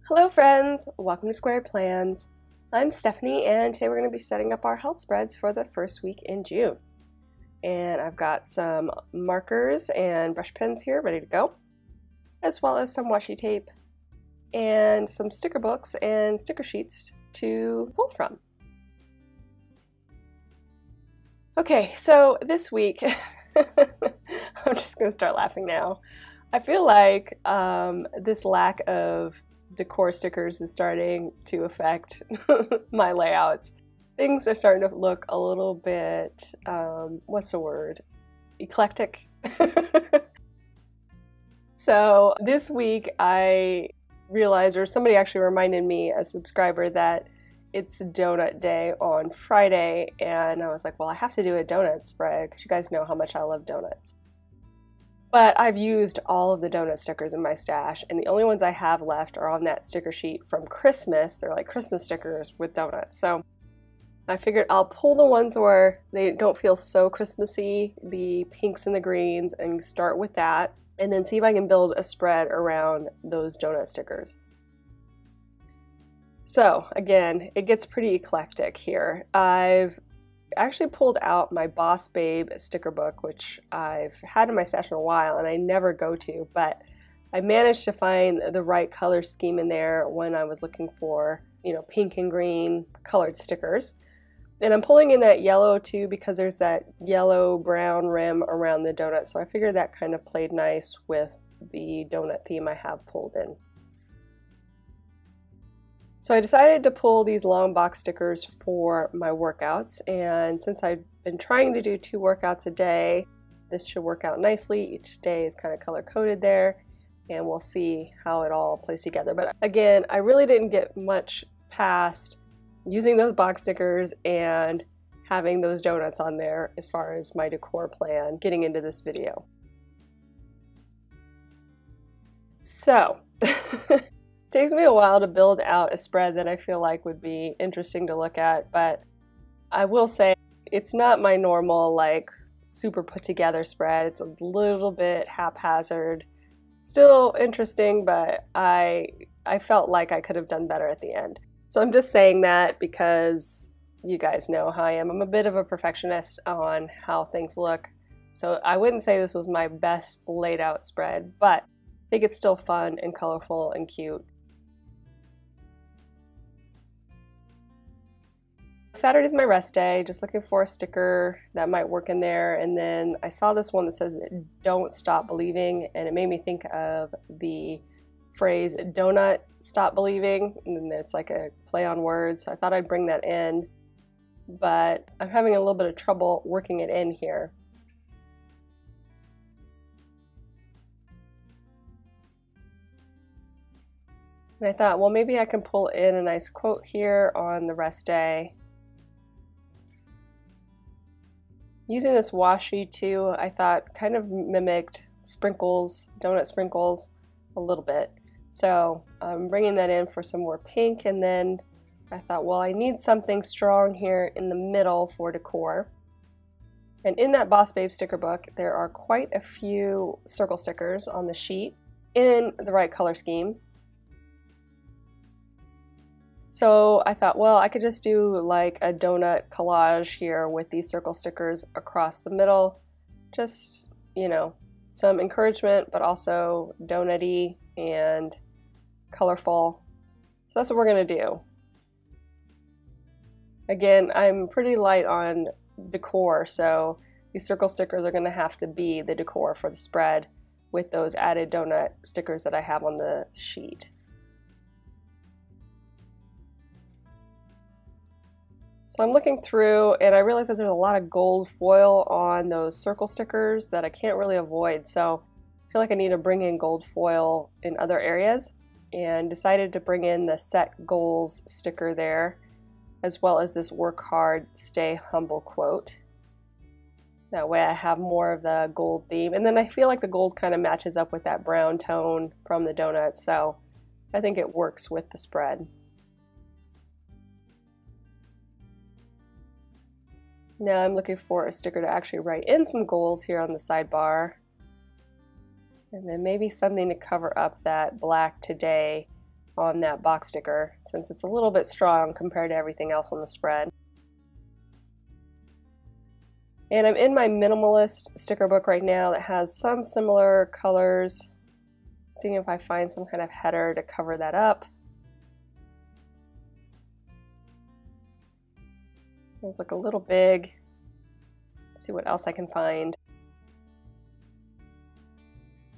Hello friends, welcome to Squared Plans. I'm Stephanie and today we're going to be setting up our health spreads for the first week in June. And I've got some markers and brush pens here ready to go, as well as some washi tape and some sticker books and sticker sheets to pull from. Okay, so this week, I'm just going to start laughing now. I feel like this lack of decor stickers is starting to affect my layouts. Things are starting to look a little bit, what's the word? Eclectic. So this week I realized, or somebody actually reminded me, a subscriber, that it's donut day on Friday, and I was like, well, I have to do a donut spread because you guys know how much I love donuts. But I've used all of the donut stickers in my stash, and the only ones I have left are on that sticker sheet from Christmas. They're like Christmas stickers with donuts. So I figured I'll pull the ones where they don't feel so Christmassy, the pinks and the greens, and start with that, and then see if I can build a spread around those donut stickers. So again, it gets pretty eclectic here. I've actually pulled out my Boss Babe sticker book, which I've had in my stash for a while and I never go to, but I managed to find the right color scheme in there when I was looking for, pink and green colored stickers. And I'm pulling in that yellow too because there's that yellow-brown rim around the donut, so I figured that kind of played nice with the donut theme I have pulled in. So I decided to pull these long box stickers for my workouts, and since I've been trying to do 2 workouts a day, this should work out nicely. Each day is kind of color coded there, and we'll see how it all plays together. But again, I really didn't get much past using those box stickers and having those donuts on there as far as my decor plan getting into this video. So takes me a while to build out a spread that I feel like would be interesting to look at, but I will say it's not my normal super put together spread. It's a little bit haphazard. Still interesting, but I felt like I could have done better at the end. So I'm just saying that because you guys know how I am. I'm a bit of a perfectionist on how things look. So I wouldn't say this was my best laid out spread, but I think it's still fun and colorful and cute. Saturday's my rest day, just looking for a sticker that might work in there, and then I saw this one that says "Don't Stop Believing," and it made me think of the phrase "Donut Stop Believing," and it's like a play on words, so I thought I'd bring that in, but I'm having a little bit of trouble working it in here. And I thought, well, maybe I can pull in a nice quote here on the rest day. Using this washi too, I thought kind of mimicked sprinkles, donut sprinkles a little bit. So I'm bringing that in for some more pink, and then I thought, well, I need something strong here in the middle for decor. And in that Boss Babe sticker book, there are quite a few circle stickers on the sheet in the right color scheme. So I thought, well, I could just do like a donut collage here with these circle stickers across the middle. Just, some encouragement, but also donut-y and colorful. So that's what we're going to do. Again, I'm pretty light on decor, so these circle stickers are going to have to be the decor for the spread with those added donut stickers that I have on the sheet. So I'm looking through and I realize that there's a lot of gold foil on those circle stickers that I can't really avoid. So I feel like I need to bring in gold foil in other areas, and decided to bring in the Set Goals sticker there, as well as this "Work Hard, Stay Humble" quote. That way I have more of the gold theme. And then I feel like the gold kind of matches up with that brown tone from the donut, so I think it works with the spread. Now I'm looking for a sticker to actually write in some goals here on the sidebar. And then maybe something to cover up that black "Today" on that box sticker since it's a little bit strong compared to everything else on the spread. And I'm in my minimalist sticker book right now that has some similar colors. Seeing if I find some kind of header to cover that up. Those look a little big. Let's see what else I can find.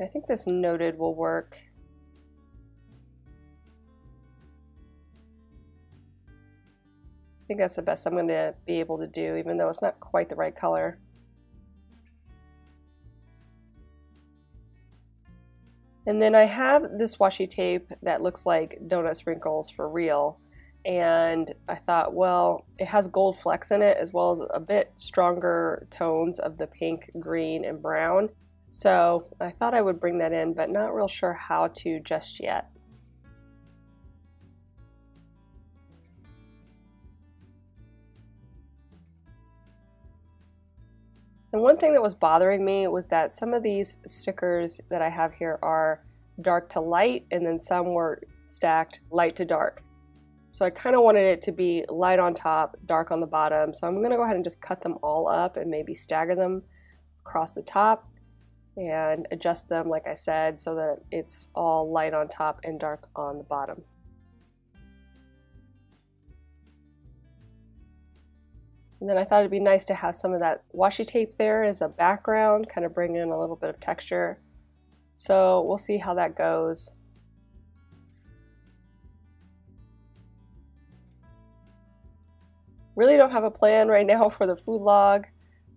I think this noted will work. I think that's the best I'm going to be able to do, even though it's not quite the right color. And then I have this washi tape that looks like donut sprinkles for real. And I thought, well, it has gold flecks in it as well as a bit stronger tones of the pink, green, and brown. So I thought I would bring that in, but not real sure how to just yet. And one thing that was bothering me was that some of these stickers that I have here are dark to light, and then some were stacked light to dark. So I kind of wanted it to be light on top, dark on the bottom. So I'm going to go ahead and just cut them all up and maybe stagger them across the top and adjust them, like I said, so that it's all light on top and dark on the bottom. And then I thought it'd be nice to have some of that washi tape there as a background, kind of bring in a little bit of texture. So we'll see how that goes. Really don't have a plan right now for the food log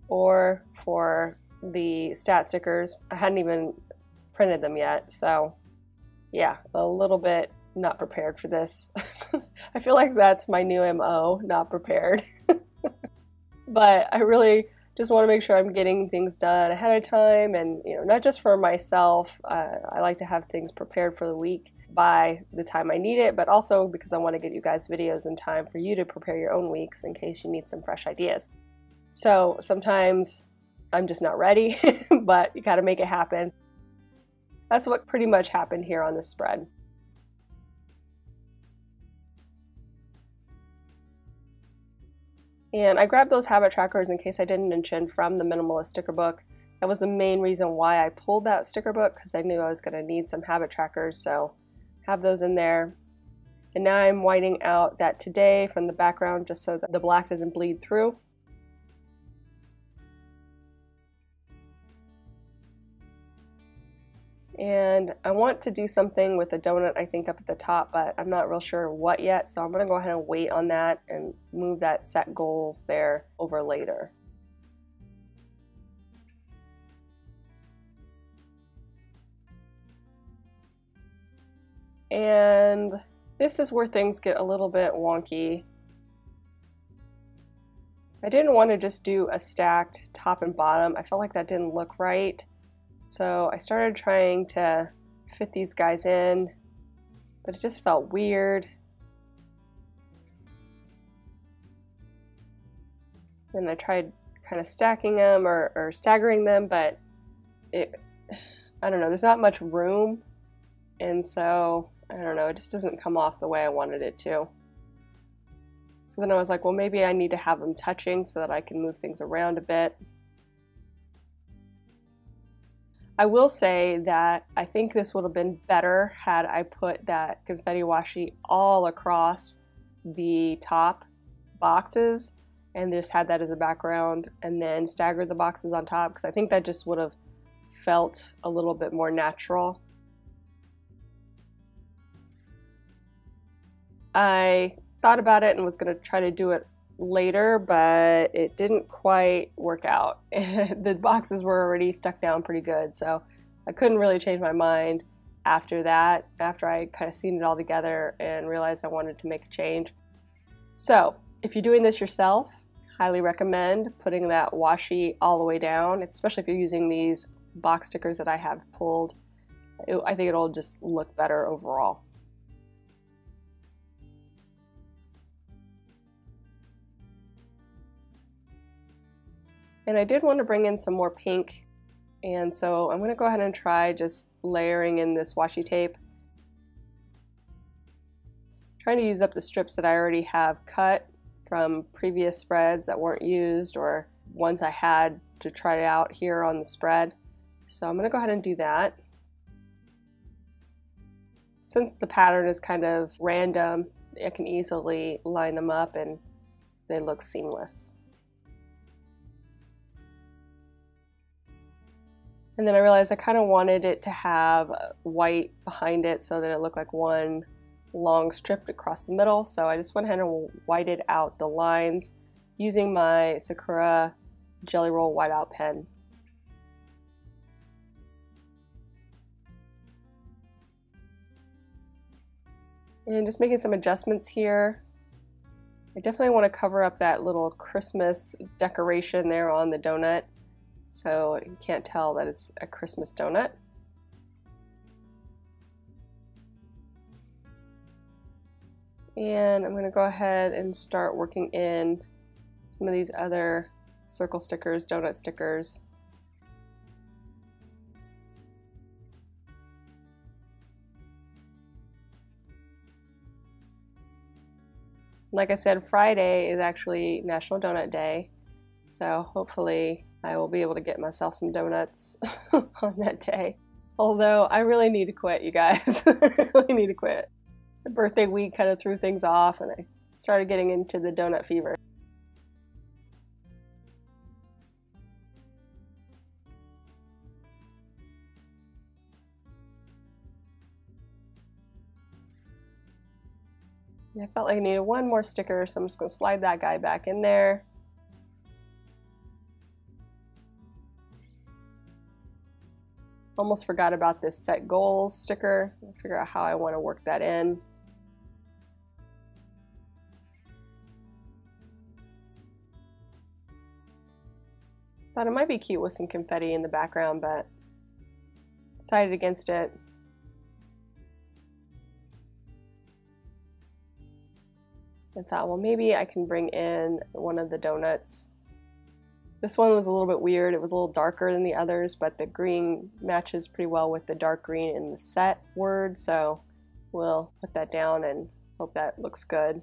or for the stat stickers. I hadn't even printed them yet, so yeah, a little bit not prepared for this. I feel like that's my new MO, not prepared. But I really just want to make sure I'm getting things done ahead of time, and not just for myself. I like to have things prepared for the week by the time I need it, but also because I want to get you guys videos in time for you to prepare your own weeks in case you need some fresh ideas. So sometimes I'm just not ready, but you got to make it happen. That's what pretty much happened here on this spread. And I grabbed those habit trackers in case I didn't mention from the minimalist sticker book. That was the main reason why I pulled that sticker book, because I knew I was going to need some habit trackers, so have those in there. And now I'm whiting out that today from the background just so that the black doesn't bleed through. And I want to do something with a donut, I think, up at the top, but I'm not real sure what yet, so I'm going to go ahead and wait on that and move that set goals there over later. And this is where things get a little bit wonky. I didn't want to just do a stacked top and bottom. I felt like that didn't look right. So I started trying to fit these guys in, but it just felt weird. And I tried kind of stacking them or staggering them, but I don't know, there's not much room. And so, I don't know, it just doesn't come off the way I wanted it to. So then I was like, well, maybe I need to have them touching so that I can move things around a bit. I will say that I think this would have been better had I put that confetti washi all across the top boxes and just had that as a background and then staggered the boxes on top, because I think that just would have felt a little bit more natural. I thought about it and was going to try to do it later, but it didn't quite work out. The boxes were already stuck down pretty good, so I couldn't really change my mind after that, after I kind of seen it all together and realized I wanted to make a change. So if you're doing this yourself, highly recommend putting that washi all the way down, especially if you're using these box stickers that I have pulled. I think it'll just look better overall. And I did want to bring in some more pink, and so I'm going to go ahead and try just layering in this washi tape. trying to use up the strips that I already have cut from previous spreads that weren't used or ones I had to try out here on the spread. So I'm going to go ahead and do that. Since the pattern is kind of random, I can easily line them up and they look seamless. And then I realized I kind of wanted it to have white behind it so that it looked like one long strip across the middle. So I just went ahead and whited out the lines using my Sakura Jelly Roll whiteout pen. And just making some adjustments here. I definitely want to cover up that little Christmas decoration there on the donut, so you can't tell that it's a Christmas donut. And I'm going to go ahead and start working in some of these other circle stickers, donut stickers. Like I said, Friday is actually National Donut Day, so hopefully I will be able to get myself some donuts on that day. Although I really need to quit, you guys. I really need to quit. The birthday week kind of threw things off and I started getting into the donut fever. And I felt like I needed one more sticker, so I'm just going to slide that guy back in there. Almost forgot about this set goals sticker. I'll figure out how I want to work that in. Thought it might be cute with some confetti in the background, but decided against it. I thought, well, maybe I can bring in one of the donuts. This one was a little bit weird. It was a little darker than the others, but the green matches pretty well with the dark green in the set word, so we'll put that down and hope that looks good.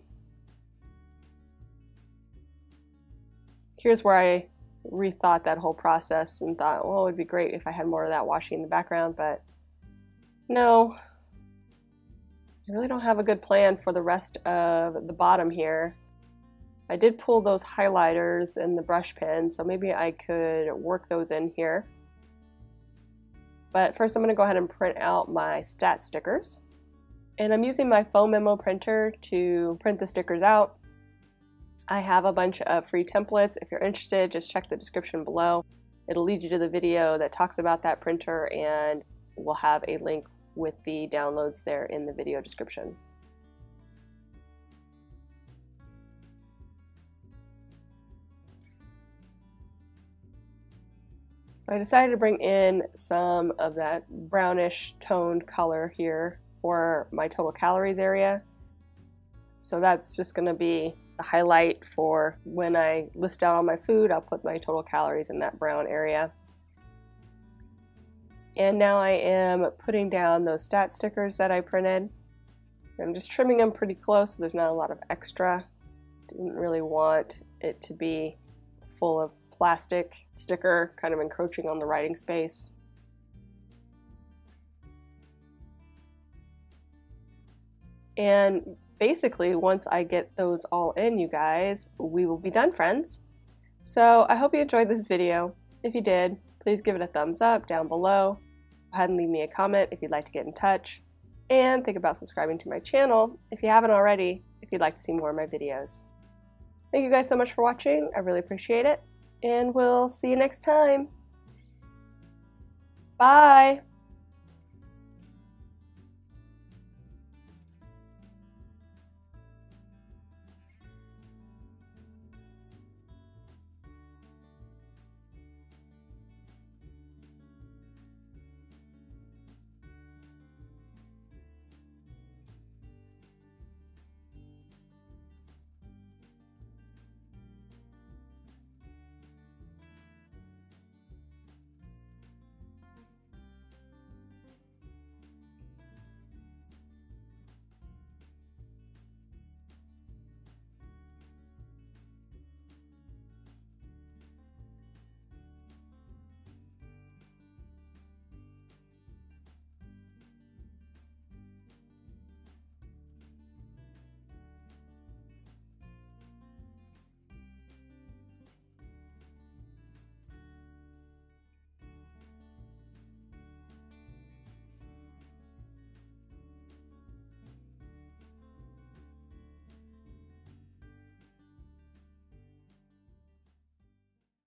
Here's where I rethought that whole process and thought, well, it would be great if I had more of that washi in the background, but no. I really don't have a good plan for the rest of the bottom here. I did pull those highlighters and the brush pen, so maybe I could work those in here. But first I'm going to go ahead and print out my stat stickers. And I'm using my foam memo printer to print the stickers out. I have a bunch of free templates. If you're interested, just check the description below. It'll lead you to the video that talks about that printer, and we'll have a link with the downloads there in the video description. So I decided to bring in some of that brownish toned color here for my total calories area. So that's just going to be the highlight for when I list out all my food. I'll put my total calories in that brown area. And now I am putting down those stat stickers that I printed. I'm just trimming them pretty close so there's not a lot of extra. Didn't really want it to be full of plastic sticker kind of encroaching on the writing space. And basically once I get those all in, you guys, we will be done, friends. So I hope you enjoyed this video. If you did, please give it a thumbs up down below. Go ahead and leave me a comment if you'd like to get in touch. And think about subscribing to my channel if you haven't already, if you'd like to see more of my videos. Thank you guys so much for watching. I really appreciate it. And we'll see you next time. Bye!